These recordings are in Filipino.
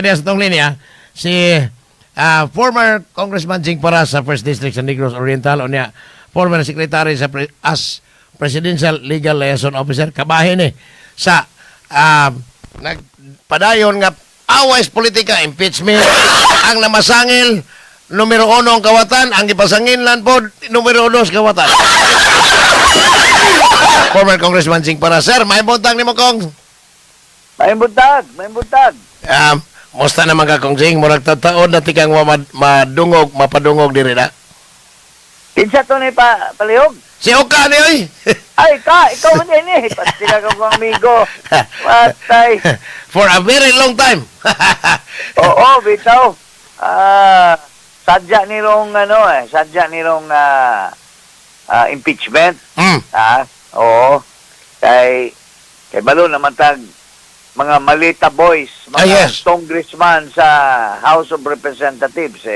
Sa itong linya, si former Congressman Jing Para sa First District sa Negros Oriental o niya, former secretary sa as Presidential Legal Liaison Officer, kabahin sa nagpadayon nga aways politika, impeachment, ang namasangil, numero 1 ang kawatan, ang ipasangin lan po, numero 2 kawatan. Former Congressman Jing Para. Sir, may buntag ni mo, Kong? May buntag, may buntag. Musta naman ka, Kong Jing? Murag tataon na tikang madungog, mapadungog diri na. Kinsa to ni palihog? Si Oka ni, oy! Ay, ikaw man din eh. Pati na kong amigo. Patay. For a very long time. Oo, bitaw. Sadya nirong impeachment. Oo. Kay balo naman tag mga malita boys, mga yes. congressman sa House of Representatives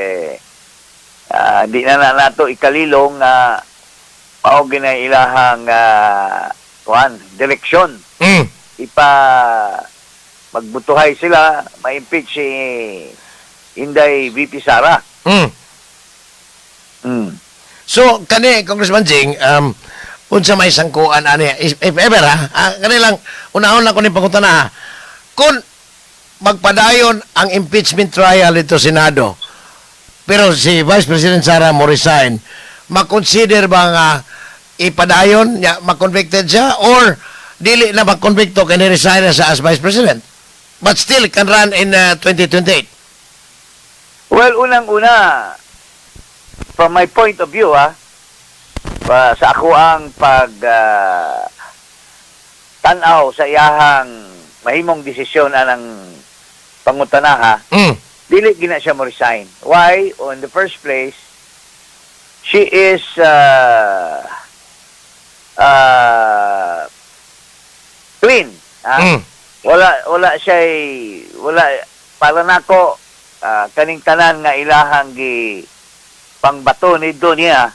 di na nato ikalilong mao ginay-ilahang direksyon. Magbutuhay sila, ma-impeach si Inday VP Sara. So, kani, Congressman Jing, unsa may sangkuan ani, if ever kani lang, unahon lang ko ni pangutan na, kung magpadayon ang impeachment trial ito Senado, pero si Vice President Sara mo resign, makonsider ba nga ipadayon, makonvicted siya, or dili na magkonvicto kani resign na siya as Vice President? But still can run in 2028. Well, unang-una, from my point of view, sa ako ang tanaw sa iyahang mahimong desisyon anang pangutana dili gina siya mo resign. Why? In the first place, she is clean. Wala siya para nako kaning tanan nga ilahang gi pangbato ni niya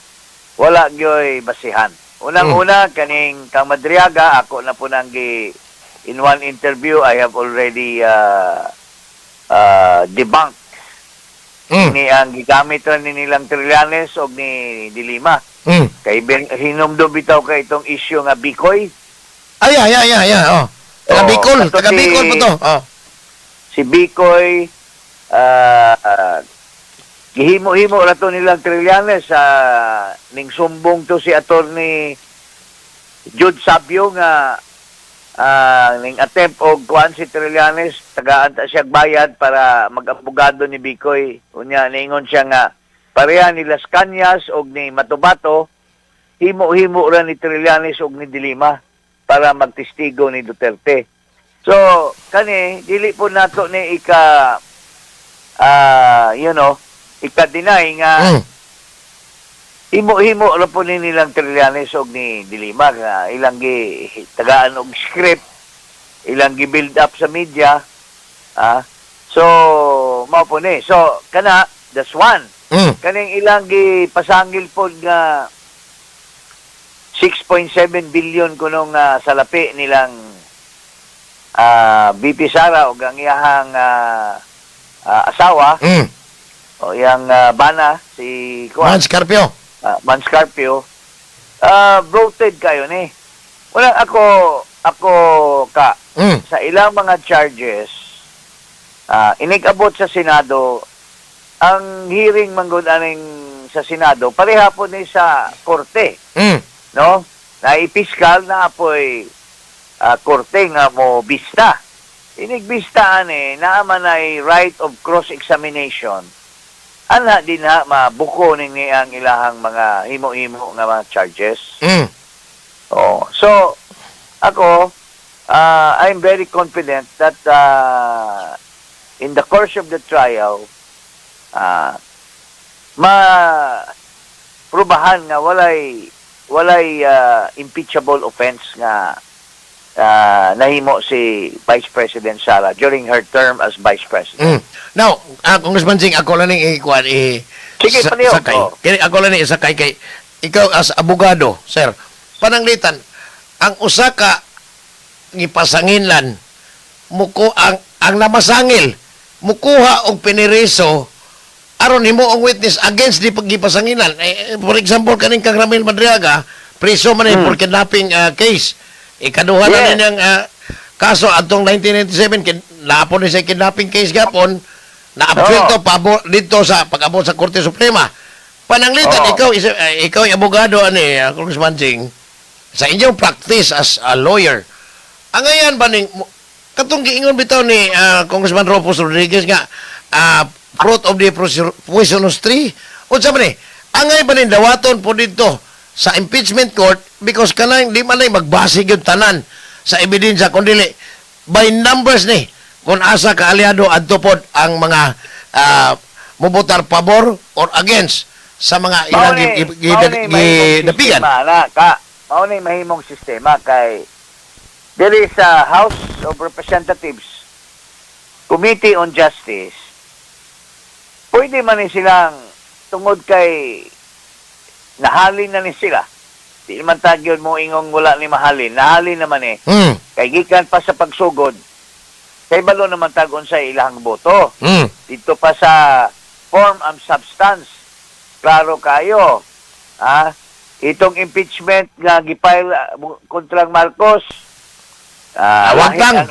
wala gyoy basihan. Unang-una kaning kang Madriaga ako na po nang in one interview I have already debunked ni ang gigamit ra ni nilang Trillanes og ni Dilima. Kay hinumdum bitaw kay itong issue nga Bikoy. Taga Bicol po to. Si Bikoy gihimo-himo ra to nilang Trillanes ning sumbong to si attorney Jude Sabio nga ning attempt og kuan si Trillanes tagaan ta siya bayad para mag-abogado ni Bikoy. Unya ningon siya nga pareha ni Las Cañas og ni Matubato himo-himo ra ni Trillanes og ni Dilima para magtestigo ni Duterte. So kani dili po nato ni ika-deny nga himo-himo ra po ni nilang Trillanes og ni Dilima nga ilang tagaan og script, ilang gi-build up sa media. So mao po ni. So kana that's one. Kaning ilang gipasangil po nga 6.7 billion kunong salapi nilang VP Sara o ang iyahang asawa o iyang bana si Manscarpio bloated kayo ni. Wala ako sa ilang mga charges inigabot sa Senado ang hearing manggod aning sa Senado pareha po ni sa korte. No? Na ipiskal na apoy korte nga mo bista. Inigbistaan naaman ay right of cross-examination. Ana din mabuko ning ang ilahang mga himo-himo nga mga charges. So, ako, I'm very confident that in the course of the trial, ma-prubahan nga walay impeachable offense nga nahimo si Vice President Sara during her term as Vice President. Now, Congressman Jing, ako lang Sige, sakay. Ako lang isakay kay ikaw as abogado, sir. Pananglitan, ang usa ka gipasanginlan muko ang namasangil mukuha og piniriso aron himo ang witness against di paggipasanginan. For example, kaning kang Ramil Madriaga, preso man for kidnapping case. Ikaduha na Yes. niyang kaso atong 1997 naapon ni sa kidnapping case gapon na-appeal to pabor dito sa pag-abot sa Korte Suprema. Pananglitan Oo. ikaw ay abogado ani Congressman Jing sa inyong practice as a lawyer. Ang ayan ba ning katong giingon bitaw ni Congressman Ropos Rodriguez nga fruit of the poisonous tree. Unsa man ni? Angay ba ning dawaton po dito sa impeachment court because kanang di man ay magbase gyud tanan sa ebidensya kundi by numbers ni kung asa ka aliado adto pod ang mga mubotar pabor or against sa mga ilang gidapigan. Mao ni mahimong sistema kay there is a House of Representatives Committee on Justice. Pwede man ni silang tungod kay nahalin na ni sila. Di man tagyon mo ingong wala ni mahalin. Nahalin naman eh. Kay gikan pa sa pagsugod. Kay balo naman tagon sa ilang boto. Dito pa sa form and substance. Klaro kayo. Itong impeachment nga gipile kontra Marcos. Wag lang.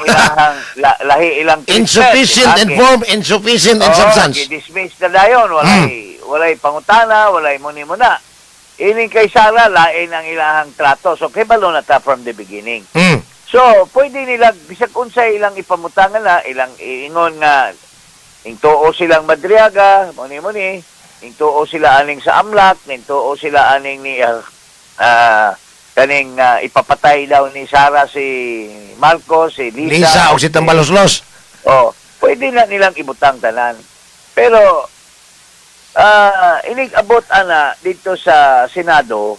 Lahi ilang Insufficient in form, insufficient in substance. Dismiss na dayon. Walay pangutana, walay muni-muna. Ining kay Sara, lain ang ilahang trato. So, kay balo na ta from the beginning. So, pwede nila, bisag unsay ilang ipamutangan na, ilang iingon nga, ingtuo silang Madriaga, muni-muni, ingtuo sila aning sa Amlak, ingtuo sila aning ni, kaning ipapatay daw ni Sara si Marcos, si Lisa o si Tambaloslos. Pwede na nilang ibutang tanan. Pero, inig-abot ana dito sa Senado,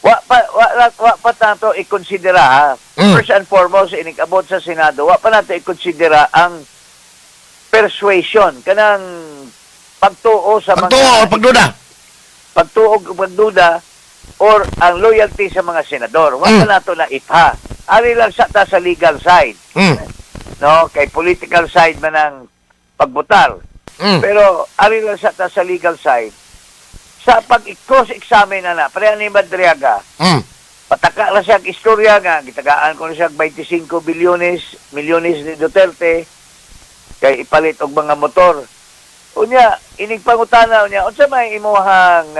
wa pa nato i-considera first and foremost inig-abot sa Senado, wa pa nato i-considera ang persuasion kanang pagtuo sa pagtuo o pagduda or ang loyalty sa mga senador. Wa pa nato na ipha. Ari lang sa ta sa legal side. No, kay political side man ang pagbutar. Pero ari lang sa ta sa legal side. Sa pag-cross-examine na pareha ni Madriaga, pataka lang siya istorya nga, gitagaan ko na siya 25 milyones ni Duterte, kay ipalit og mga motor. Unya, ining pangutana unya, unsa may imuhang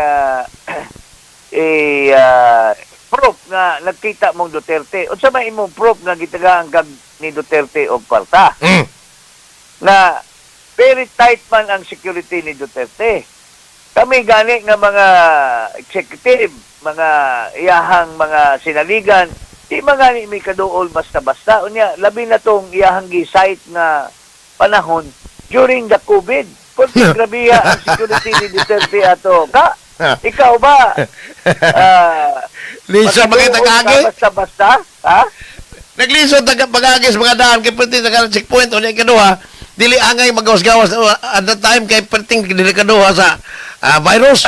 proof nga nagkita mong Duterte? Unsa may imong proof nga gitagaan kag ni Duterte og kwarta? Na very tight man ang security ni Duterte. Kami gani nga mga executive, mga iyahang mga sinaligan, di mga ni may kaduol basta-basta. Unya, labi na tong iyahang gisite nga panahon during the COVID. Kung grabiya ang security ni Duterte ato. Ikaw ba? Lisa magkitagagi? Basta-basta? Naglisod pag-agi sa mga daan kay perting sa checkpoint unya kaduha dili angay magawas-gawas at that time kay perting dili kaduha sa virus.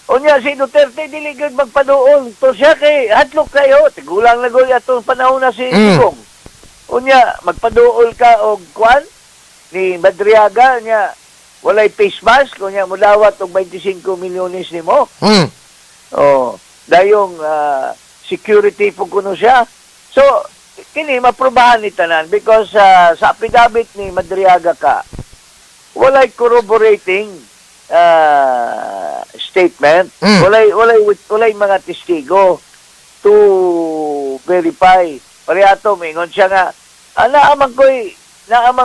Unya si Duterte dili gyud magpaduol to siya kay hadlok kayo tigulang na goy atong panahon na si Digong. Unya magpaduol ka og kwan ni Madriaga nya walay face mask unya mudawat og 25 milyones nimo. Dayong security po kuno siya. So kini maprubahan ni tanan because sa affidavit ni Madriaga ka walay corroborating statement, walay mga testigo to verify. Parehato mingon siya nga naaman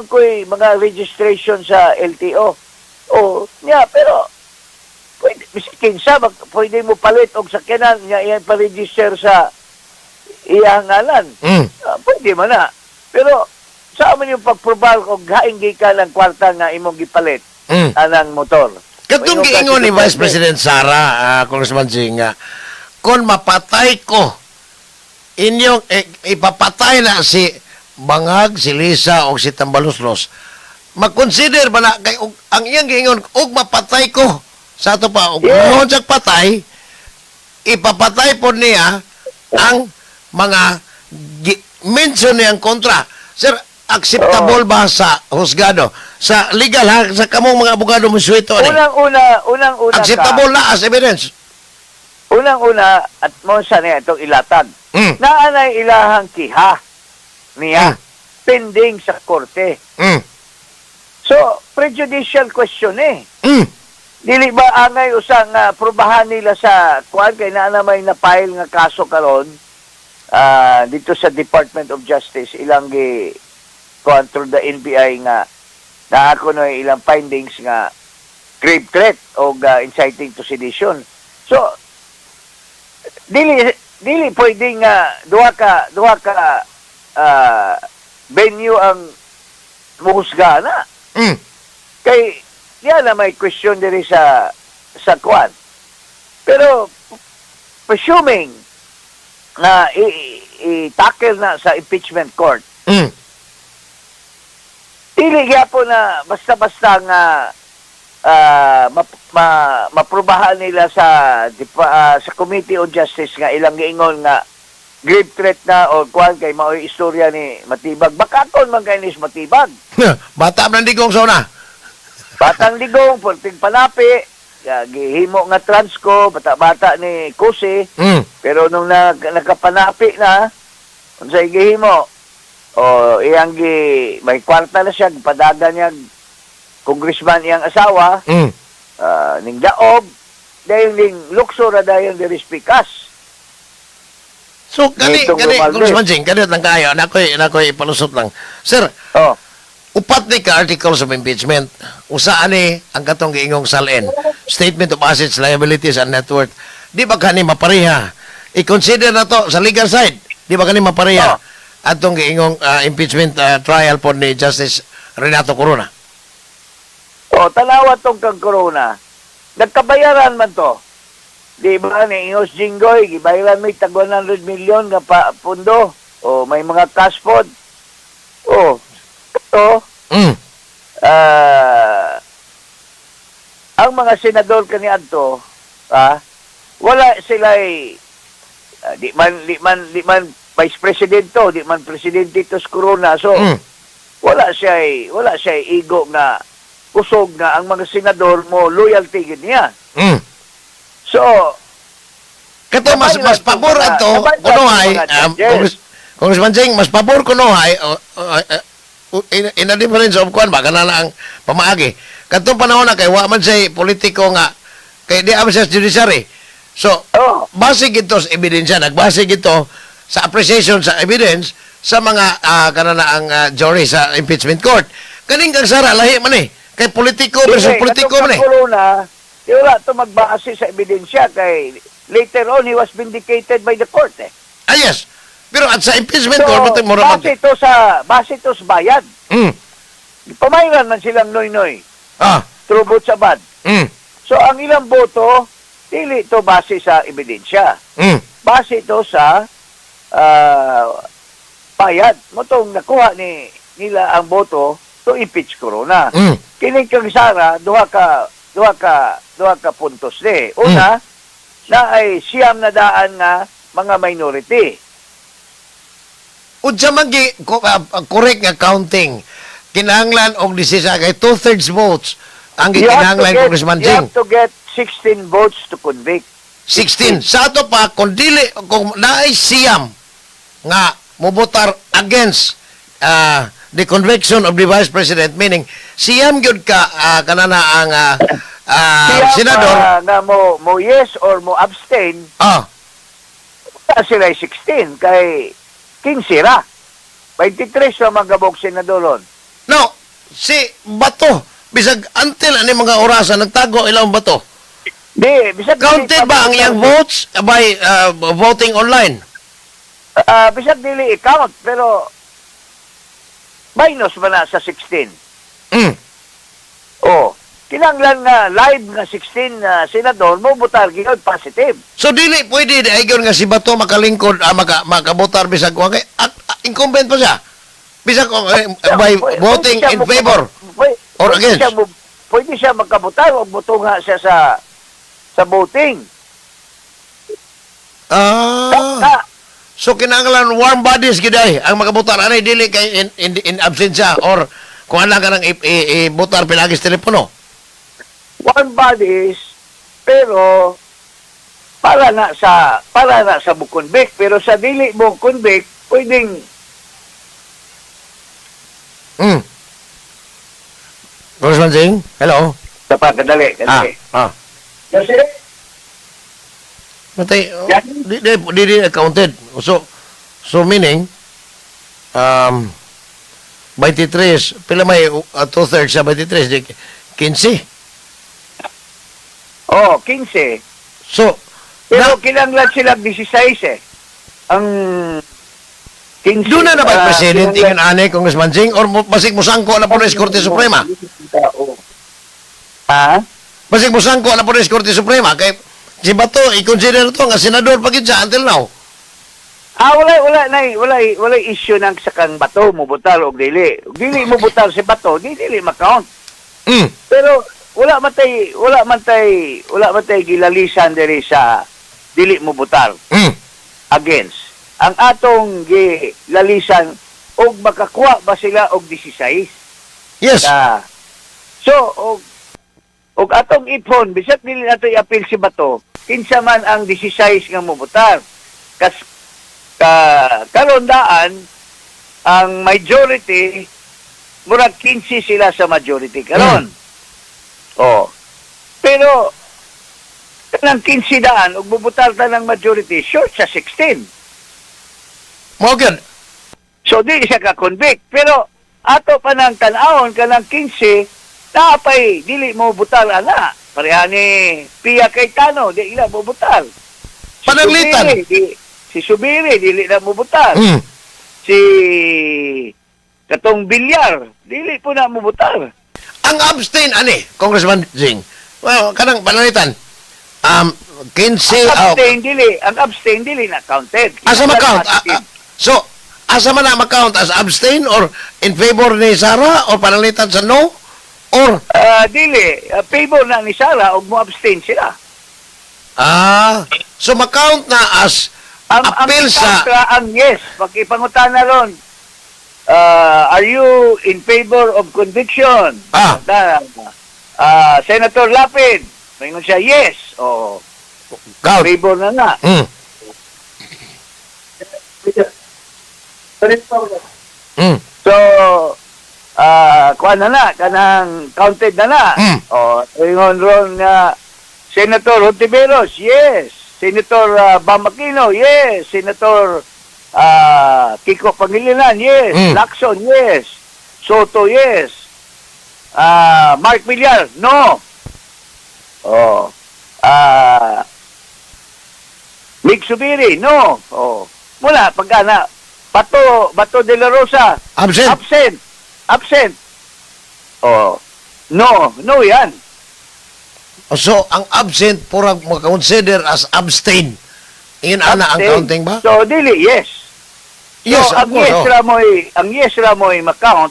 ko'y mga registration sa LTO. Pero pwede miskin sa pwede mo palit og sakyanan nga iyan pa-register sa iyang ngalan. Pwede man na. Pero sa amin yung pagprobal kung hainggi ka ng kwarta nga imong gipalit anang motor. Katong giingon ni Vice President Sara, Congressman Jing, kung mapatay ko, inyong ipapatay na si Bangag, si Lisa, o si Tambaloslos, mag-consider ba na, ang iyang giingon, og mapatay ko, sa ito pa, og mahonsak patay, ipapatay po niya ang mga mention niyang kontra. Sir, acceptable ba sa husgado? Sa legal ha, sa kamong mga abogado mo suwito ani. Unang-una Acceptable na as evidence. Unang-una, at mo sa niya itong ilatag. Mm. Naanay ilahang kiha niya pending sa korte. Mm. So, prejudicial question eh. Mm. Dili ba angay usang probahan nila sa kuan kay naa may na-file nga kaso karon dito sa Department of Justice ilang gi kuan through the NBI nga na ako no ilang findings nga grave threat o inciting to sedition. So dili pwedeng duha ka venue ang muhusga na. Mm. Kay yan na may question diri sa kwan. Pero presuming na i-tackle na sa impeachment court, Mm. dili gyapon na basta-basta nga maprubahan nila sa Committee on Justice nga ilang giingon nga grave threat na o kwan kay mao'y istorya ni Matibag. Bakaton man kay nis Matibag. Bata man digong sa una. Batang Ligong, Porting Palapi, gihimo nga Transco, bata-bata ni Kusi, Mm. pero nung nakapanapi na, kung sa'y gihimo, iyang may kwarta na siya, padagan niya, congressman iyang asawa, Mm. ning daob, dahil ning lukso na dahil di respikas. So kani Itong Romualdez. Congressman Jing, kani lang kayo, nakoy ipalusot lang. Sir, Oh, upat ni ka articles of impeachment. Usa ani ang katong giingong salin. Statement of assets, liabilities, and net worth. Di ba kani mapareha? I-consider na to sa legal side. Di ba kani mapareha? Atong giingong impeachment trial po ni Justice Renato Corona. tanawa tong kang corona. Nagkabayaran man to. Di ba ni Ingos Jinggoy, gibayaran may tag 100 million nga pundo. May mga cash pod. Ito, Mm. ang mga senador kaniadto, wala sila di man vice president to, di man presidente to sa Corona. So Mm. wala siya igo nga kusog nga ang mga senador mo loyalty gid niya. Mm. So Kato mas pabor ato kunohay Congressman Jing, mas pabor kunohay in a difference of kuan ba kanana ang pamaagi. Katong panahon na kay wa man say politiko nga kay di man siya judiciary. So base gito sa ebidensya, nagbase gito sa appreciation sa evidence sa mga kanana ang jury sa impeachment court. Kaning kang sara lahi man eh. Kay politiko versus politiko man eh. Corona, di wala to magbase sa ebidensya kay later on he was vindicated by the court eh. Yes. Pero at sa impeachment So, court mo base to sa bayad. Mm. Pamayran man silang noy-noy. Trubot sa bad. Mm. So ang ilang boto dili to base sa ebidensya. Mm. Base to sa bayad. Motong nakuha nila ang boto to impeach Corona. Mm. Kining kang sara duha ka puntos ni. Una, na ay siyam na daan nga mga minority. Unsa man correct nga counting kinahanglan og desisyon kay 2/3 votes ang kinahanglan Congressman You Jing. have to get 16 votes to convict. 16 sa ato pa kung dili kung naay siyam nga mobotar against the conviction of the vice president, meaning siyam gyud ka kanana ang senador nga mo yes or mo abstain, sila 16 kay 15 ra. 23 sa mga gabog senadolon. no si Bato bisag until ani mga orasan nagtago ilang Bato. Di, bisag Counted ba ang iyang votes by voting online? Bisag dili i-count, pero minus ba na sa 16? Mm. Kinanglan nga live nga 16 senador mo butar gyud positive. So dili pwede dayon nga si Bato makalingkod makabotar bisag ko kay incumbent pa siya. Bisag by voting in favor or against. Pwede siya magkabutar o butunga siya sa voting. So kinahanglan warm bodies giday ang makabutar ani dili kay in absensya or kung ana ka nang ibutar pinagis telepono. Warm bodies, pero para na sa bukonbik, pero sa dili mo convict, pwedeng Congressman Jing, hello. kadali. Kasi, Matay, di accounted. So meaning, 23, pila may 2/3 sa 23, di 15. 15. So, Pero kinanglan sila 16 eh. Ang 15. doon na ba president ingon ani Congressman Jing or basig musangko na po ng Korte Suprema? Ha? Basig musangko na po ng Korte Suprema kay si Bato i-consider to nga senador pagid siya until now. Wala issue nang sakang Bato mo butal og dili. Dili mo butal si Bato, dili ma-count. Pero wala man tay gilalisan diri sa dili mo butal. Against ang atong gilalisan og makakuha ba sila og 16. Yes. So og atong ipon bisag dili nato i-appeal si Bato, kinsa man ang 16 nga mobutar. Kalondaan ang majority murag 15 sila sa majority karon. Pero kanang 15 daan ug bubutar ta ng majority short sa 16. Morgan. So di siya ka-convict, pero ato pa nang tan-awon kanang 15 napay dili mo butal ana. Pareha ni Pia Cayetano, di ila mo butal. Pananglitan. Si Subiri, dili na mo butal. Si katong Bilyar, dili po na mo butal. Ang abstain ani Congressman Jing. Well, kanang pananglitan. 15 Ang abstain dili na counted. asa ma-count? So, asa man na ma-count as abstain or in favor ni Sara or pananglitan sa no? Or favor na ni Sara og mo abstain sila. so ma-count na as appeal sa ang yes, pag-ipangutana ron. Are you in favor of conviction? Senator Lapid, mayroon siya yes. count. Favor na. So, kuha na, kanang counted na. Ingon ron nga, Senator Hontiveros, yes. Senator Bamakino, yes. Senator Kiko Pangilinan, yes. Lacson, yes. Soto, yes. Mark Villar, no. Mig Subiri, no. Mula, pagkana. Bato de la Rosa. Absent. Absent. No yan. So, ang absent purang makakonsider as abstain. Iyon ana ang counting ba? So, dili, yes. Yes, so, ang yes ramoy ma-count.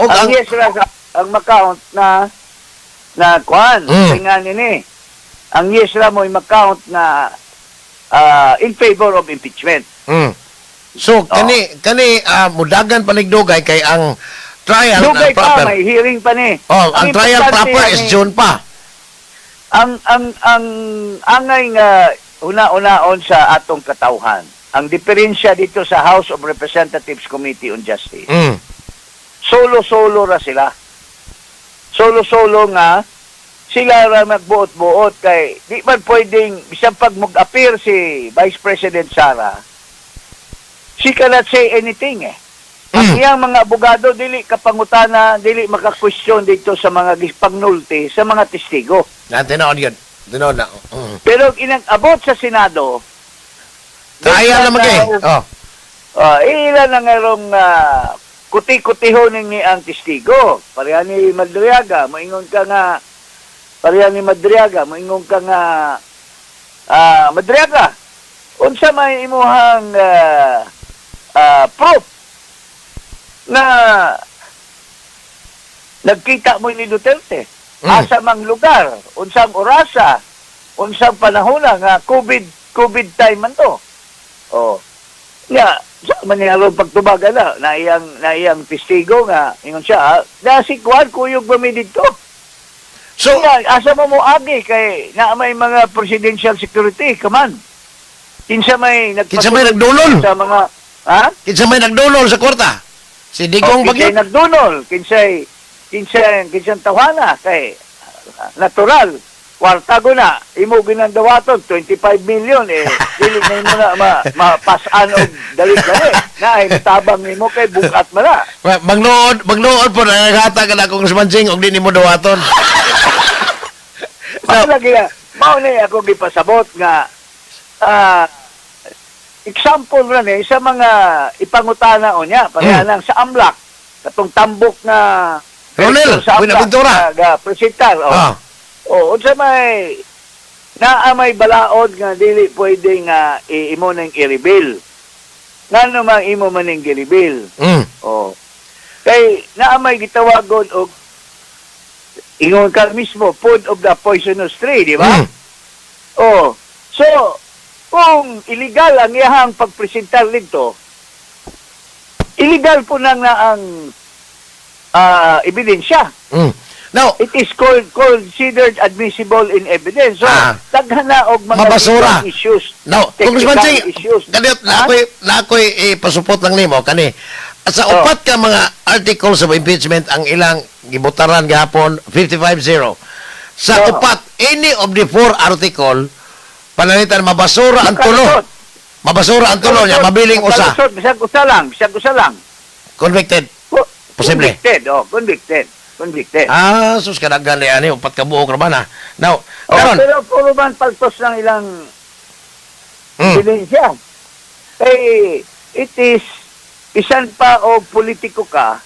Ang yes ang ma-count na kuan, tingnan nini. Ang yes ramoy ma-count na in favor of impeachment. So, kani mudagan paligdugay kay ang trial dugay proper. Pa, may hearing pa ni. Ang trial proper is June pa. Ang angay nga una-unaon sa atong katawhan. Ang diferensya dito sa House of Representatives Committee on Justice. Solo-solo ra sila. Solo-solo nga sila ra magbuot-buot kay di man pwedeng bisan pag mag-appear si Vice President Sara. She cannot say anything Ang iyang mga abogado dili kapangutana, dili maka-question dito sa mga pagnulti sa mga testigo. Tinood yun. Tinood na. Pero abot sa Senado, trial na magay. ilan na ngarong kuti-kutihon ni ang testigo. Pareha ni Madriaga, moingon ka nga Madriaga, unsa may imuhang proof na nagkita mo ni Duterte? Asa mang lugar, unsang orasa, unsang panahon nga COVID time man to. Oh. Nga, sa maniyaro pagtubaga na iyang testigo nga, ingon siya, na si Kwan, kuyog ba mi dito? So, Nga, asa mo agi kay na may mga presidential security, kaman. Kinsa may nagdulol? Sa mga, ha? Kinsa may nagdulol sa kwarta? Si Digong Kinsay Bagyo? nagdunol, kinsay tawana, kay natural. Kwarta ko na, imo ginandawaton, 25 million, dili na mo na mapasan og dali-dali. Na, ay tabang nimo kay bukat mo na. Magnood po, nangagata ka na Congressman Jing, og di ni mo dawaton. Lagi na, mao na ako gipasabot nga, example na sa mga ipangutana o niya, pareha lang sa AMLAC, katong tambok na Ronel, sa Buenaventura. Presentar, unsa may may balaod nga dili pwede nga imo nang i-reveal. Ngano mang imo man ning i-reveal. Kay may gitawagon og ingon ka mismo food of the poisonous tree, di ba? So kung illegal ang iyang pagpresentar dito, illegal po nang ang ebidensya. Now, it is considered admissible in evidence. So, daghan na og mga mabasura. Issues. Now, Congressman Ching, issues. ganit, na ako'y pasupot lang nimo, kani. At sa upat ka mga articles of impeachment ang ilang gibutaran gahapon, 55-0. Sa upat, any of the 4 article, panalitan mabasura ang tulo. Mabasura ang tulo niya, mabiling usa. Bisag usa lang. Convicted. Posible. Convicted. Sus kadaghan ni ani upat ka buok ra ba na. Now, pero puro man paltos ng ilang ebidensya. Kay it is isan pa o politiko ka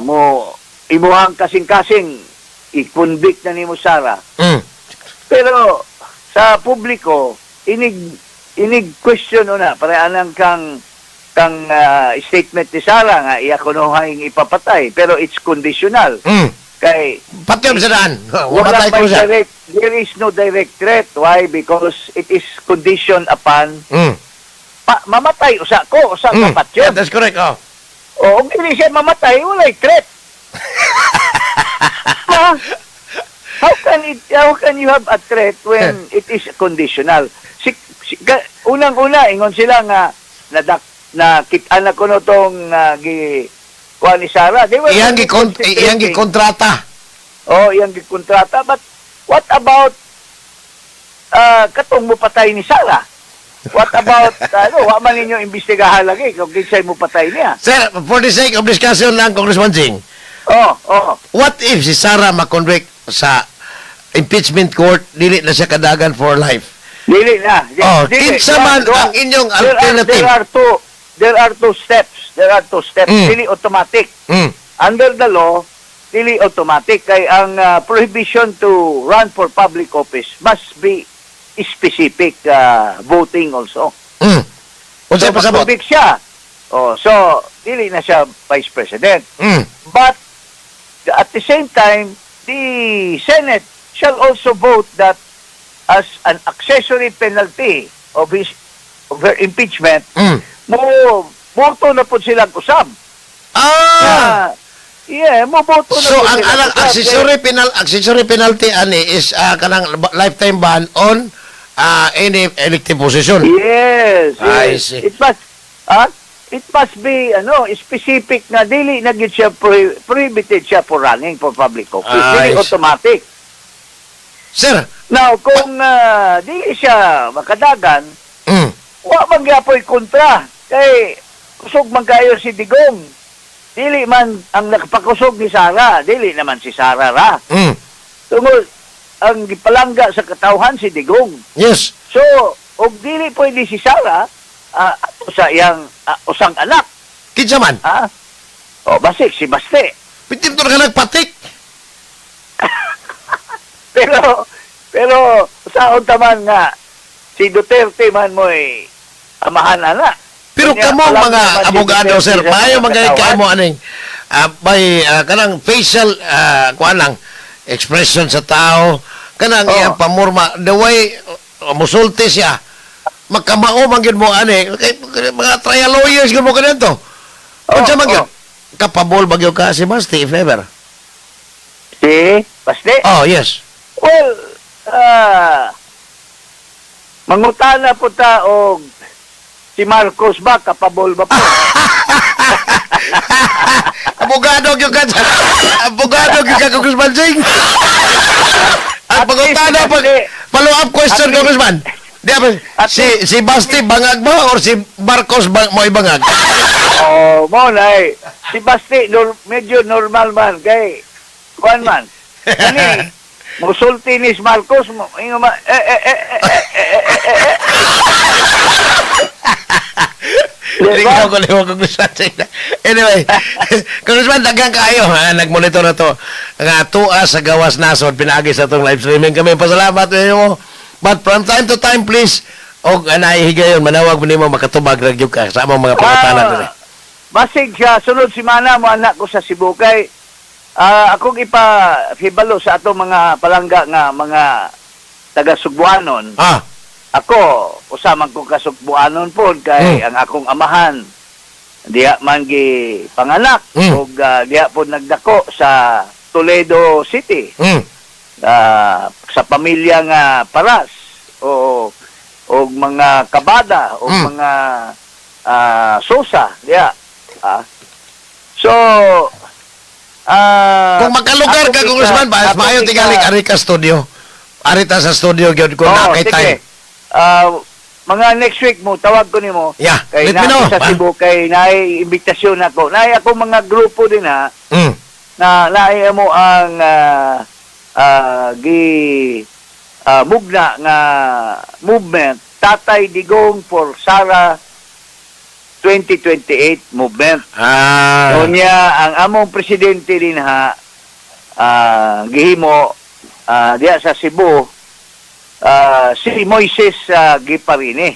mo imuhang kasing-kasing i-convict na nimo Sara. Pero sa publiko inig question na para anang kang statement ni Sara nga iya kunuhang ipapatay pero it's conditional. Kay patyon sa daan. There is no direct threat. Why? Because it is conditioned upon mamatay usa patyon. Yeah, that's correct. Kung hindi siya mamatay, walay threat. How can you have a threat when it is conditional? Unang-una ingon sila nga nakita na kuno tong kuha ni Sara. Iyang gikontrata. Iyang gikontrata. But what about katong mo patay ni Sara? What about, wa man ninyo imbestigahan lagi kung kinsay mo patay niya? Sir, for the sake of discussion lang, Congressman Jing. What if si Sara makonvict sa impeachment court, dili na siya kadagan for life? Dili na. Kinsa man ang inyong alternative? There are two steps. Dili automatic. Under the law, dili automatic. Kay ang prohibition to run for public office must be specific voting also. Unsa So, pasabot? mag-convict siya. So, dili na siya vice president. But, at the same time, the Senate shall also vote that as an accessory penalty of her impeachment, boto na po silang usab. Moboto na So po ang silang accessory penalty ani is kanang lifetime ban on any elective position. Yes. I see. It must be specific na dili na gyud siya prohibited siya for running for public office. Dili automatic. Sir, Now, kung dili siya makadagan, wa man gyapon kontra. Kay kusog man kayo si Digong. Dili man ang nakapakusog ni Sara, dili naman si Sara ra. Tungod ang gipalangga sa katawhan si Digong. yes. So, og dili pwede si Sara ato sa iyang usang anak. Kinsa man? Basik si Baste. Pitin to ka nagpatik. Pero saon taman nga si Duterte man mo'y amahan ana. Pero Kanya, kamo walang mga naman si abogado, Duterte sir, sa maayo mga magayad katawan. kayo mo aning by kanang facial kuan lang expression sa tao kanang iyang pamurma the way musulti siya, magkamao man gyud mo ani, mga trial lawyers gyud mo kanento. Unsa man gyud? Kapabol ba gyud ka si Basti if ever? Si Basti? Oh, yes. Well, mangutana po ta og si Marcos ba kapabol ba po? Abogado gyud ka. Abogado gyud ka, Congressman Singh. Ang pagutana pa, follow up question, Congressman. Di ba, si Basti bangag ba or si Marcos mo ibangag? Oh, mo na si Basti medyo normal man kay kuan man. Kani musulti ni si Marcos mo ingon ma Ikaw ko liwa, Congressman Singh. Anyway, Congressman, dagang kayo. Nag-monitor na to. Nga, tuas sa gawas nasod, pinagi sa itong live streaming kami. Pasalamat mo. But from time to time, please, o naihigayon, manawag mo nimo makatubag ragyog ka sa among mga pangutanan nila. Basig siya, sunod si Mana mo anak ko sa Cebu kay akong ipahibalo sa ato mga palangga nga mga taga-Sugbuanon. Ako, usaman ko kasugbuanon po kay ang akong amahan diha man gi panganak ug diha po nagdako sa Toledo City. Sa pamilya nga Paras o mga Kabada o mga Sosa diha. So kung magkalugar ka, Congressman, maayo tingali ari ka studio. Arita sa studio gyud ko na kay time. Mga next week mo tawag ko nimo. Yeah, kay let me know. Sa Cebu kay naay imbitasyon ako. Naay ako mga grupo din na naay mo ang mugna nga movement Tatay Digong for Sara 2028 movement. Unya ang among presidente din gihimo diya sa Cebu si Moises Giparini.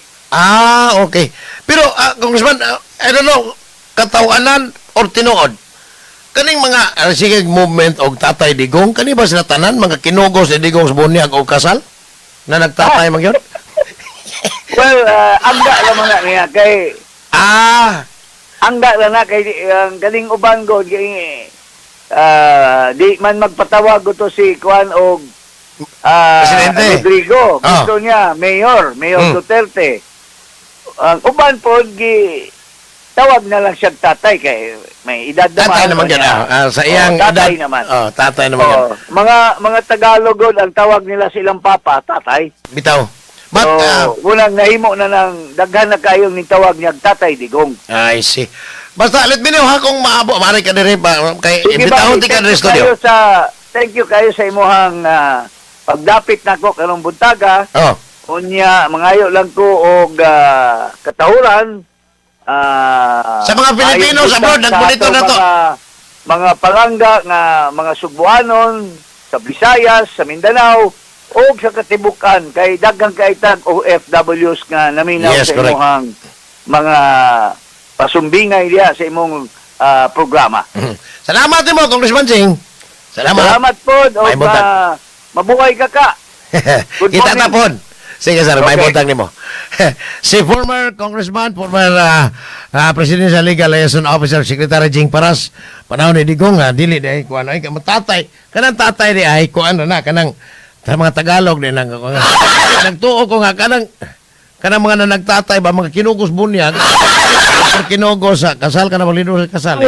Okay. Pero, Congressman, I don't know, katawanan or tinuod, kaning mga sige movement og Tatay Digong, kani ba sila tanan, mga kinugos ni Digong sa bunyag o kasal? Na nagtatay man yun? Well, angga naman na niya kay... Angga na na kay ang galing uban ko, di man magpatawag ko to si Juan og Presidente Rodrigo, gusto niya Mayor Duterte. Ang uban po tawag na lang siya tatay kay may edad naman. Tatay naman sa iyang tatay edad, naman. Tatay naman yan. Mga Tagalog god ang tawag nila silang papa, tatay. Bitaw. But unang nahimo na ng daghan na kayong nitawag niya Tatay Digong. I see. Basta let me know ha kung maabo mari ka diri pa kay imbitahon ti ka diri studio. Thank you kayo sa imuhang pagdapit nako karong buntaga. Unya mangayo lang ko og katahuran sa mga Pilipino sa abroad nagmonitor na to. Mga palangga nga mga Sugbuanon sa Visayas, sa Mindanao o sa katibukan kay daghang kaitag OFWs nga naminaw sa imuhang mga pasumbingay diya sa imong programa. Salamat mo, Congressman Singh. Salamat po o mabuhay ka. Kita tapon. Sige, sir, may butang nimo. Si former congressman, former Presidential Legal Liaison Officer, Secretary Jing Paras, panahon ni Digong, dili dahil kuan ay matatay. Kanang tatay di ay kuan na kanang mga Tagalog din nang nagtuo ko nga kanang mga nagtatay ba mga kinugos bunyag, kinugos sa kasal ka na maglino sa kasal.